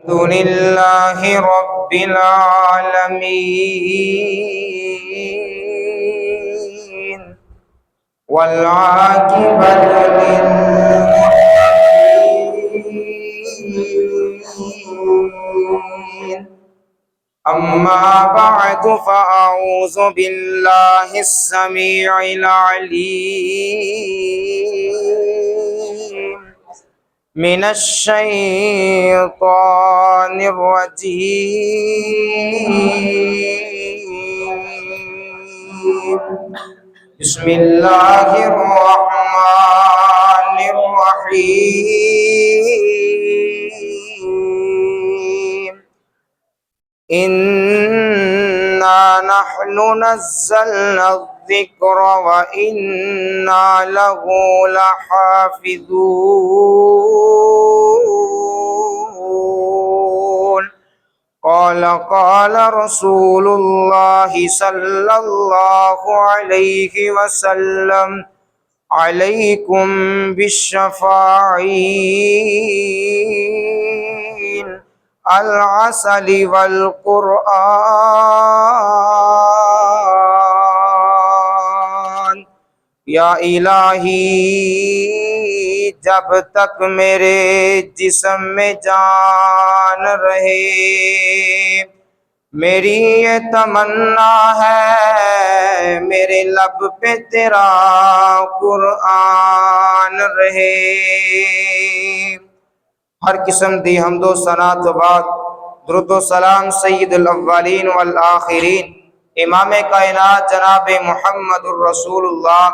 الحمد لله رب العالمين والعاقبة للمتقين أما بعد فأعوذ بالله السميع العليم من الشيطان الرجيم بسم الله الرحمن الرحيم إنا نحن نزلنا الذكر وإنا له لحافظون قال رسول الله صلى الله عليه وسلم عليكم بالشفاعين العسل والقرآن یا الہی جب تک میرے جسم میں جان رہے میری یہ تمنا ہے میرے لب پہ تیرا قرآن رہے۔ ہر قسم دی حمد و ثنا تو بعد درود و سلام سید الاولین والآخرین امام کائنات جناب محمد الرسول اللہ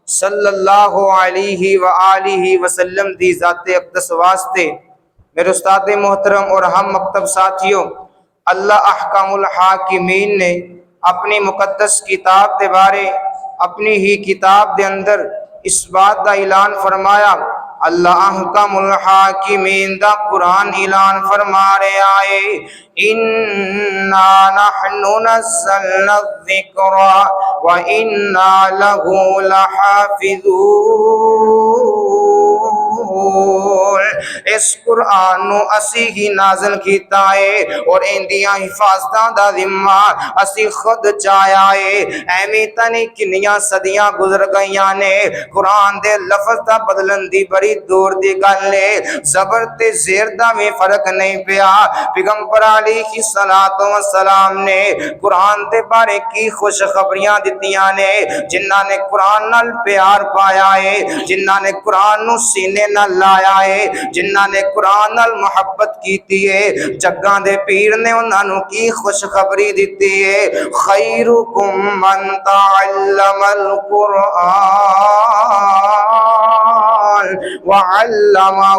صلی اللہ علیہ وآلہ وسلم دی ذات اقدس واسطے میرے استاد محترم اور ہم مکتب ساتھیوں، اللہ احکام الحاکمین نے اپنی مقدس کتاب دے بارے اپنی ہی کتاب دے اندر اس بات دا اعلان فرمایا۔ اللہ احکام الحاکمین دا قرآن اعلان فرما رہے آئے اِنَّا نَحْنُ نَزَّلْنَا الذِّكْرَ وَإِنَّا لَهُ لَحَافِظُونَ۔ اس قرآن نو اسی ہی نازل کیتا ہے اور اندیاں حفاظتاں دا ذمہ اسی خود چایا ہے۔ ایویں تنی کنیاں صدیاں گزر گئیاں نے قرآن دے لفظ دا بدلن دی بڑی دور دی گل ہے، زبر تے زیر دا میں فرق نہیں پیا۔ پیغمبر علیہ الصلوۃ والسلام نے قرآن دے بارے کی خوشخبریاں دتیاں نے، جنہاں نے قرآن نال پیار پایا ہے، جنہاں نے قرآن نو سینے نال لایا ہے، جنہاں نے قرآن نال محبت کیتی ہے، جگاں دے پیر نے انہاں نو کی خوشخبری دتی ہے خیرکم من تعلم القرآن وعلمہ۔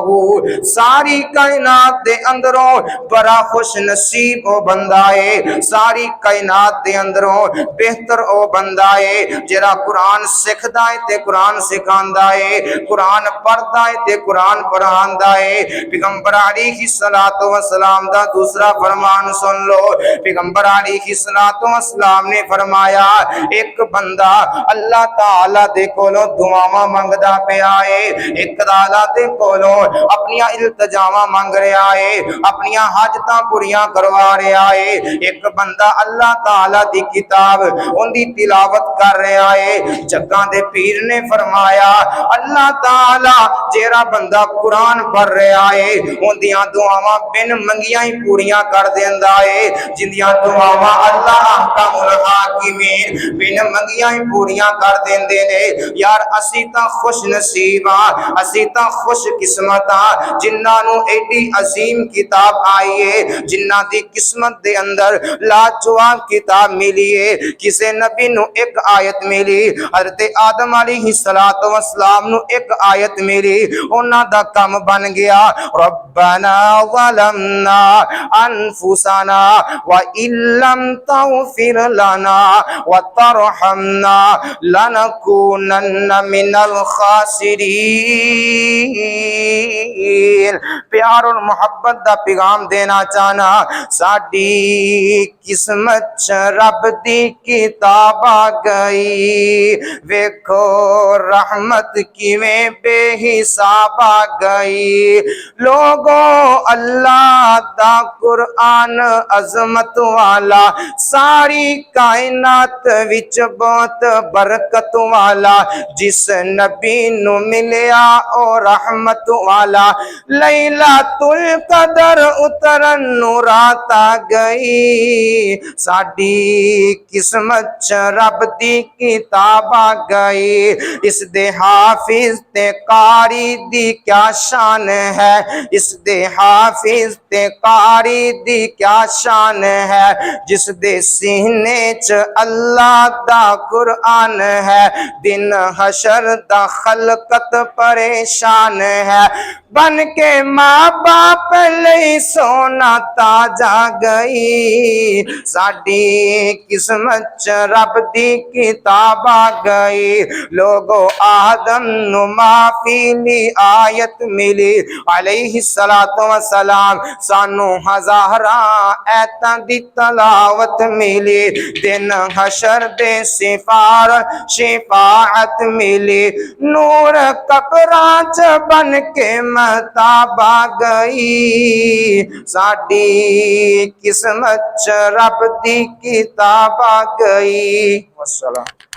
ساری کائنات دے اندروں بڑا خوش نصیب او بندہ ہے، ساری کائنات دے اندروں بہتر او بندہ ہے جڑا قرآن سکھدا ہے تے قرآن سکھاندا ہے، قرآن پڑھدا ہے تے قرآن پڑھاندا ہے۔ پیغمبر علیہ الصلوۃ والسلام دا دوسرا فرمان سن لو، پیغمبر علیہ الصلوۃ والسلام نے فرمایا ایک بندہ اللہ تعالی دے کولوں دعاواں منگدا پیا ہے، ایک تعالی دے کولوں اپنی التجاواں منگ رہا ہے، اپنی حاجتاں پوریاں کروا رہا ہے، ایک بندہ اللہ تعالی دی کتاب ان دی تلاوت کر رہا ہے۔ جگاں دے پیر نے فرمایا اللہ تعالی جیڑا بندہ قرآن پڑھ رہا ہے ان دیاں دعاواں بن منگیاں ہی پوریاں کر دیندا ہے، جندیاں دعاواں اللہ احکام الحاکمین بن منگیاں ہی پوریاں کر دیندے نے۔ یار اسی تاں خوش نصیب ہاں، اسی تاں خوش قسمت ہاں جنہاں نو ایڈی عظیم کتاب آئی ہے، جنہاں دی قسمت دے اندر لاجواب کتاب ملی ہے۔ کسے نبی نو ایک آیت ملی، حضرت آدم علیہ السلام نو ایک آیت ملی، انہاں دا کم بن گیا ربنا ظلمنا انفسنا وَإِن لَّمْ تَغْفِرْ لَنَا وَتَرْحَمْنَا لَنَكُونَنَّ مِنَ الْخَاسِرِينَ۔ پیار اور محبت دا پیغام دینا چاہنا ساڈی قسمت چ رب دی کتاب آ گئی ویکھو رحمت کیویں بے حساب آ گئی لوگوں اللہ دا قرآن عظمت والا ساری کائنات وچ بہت برکت والا جس نبی نو ملیا او رحمت والا لیلۃ القدر اترن نو رات آ گئی ساڈی قسمت چ رب دی کتاب آ گئی اس دے حافظ تے قاری دی کیا شان ہے اس دے حافظ تے قاری دی کیا شان ہے جس دے سینے چ اللہ دا قرآن ہے دن حشر دا خلقت پریشان ہے بن کے ماں باپ لئی سونا تاج آ گئی ساڈی قسمت چ رب دی کتاب آ گئی لوگو آدم نو معافی لی آیت ملی علیہ السلام سانو ہزاراں ایتاں دی تلاوت ملی دن حشر دے شفاعت ملی نور قبراں چ بن کے مہتاب آ گئی ساڈی قسمت چ رب دی کتاب آ گئی والسلام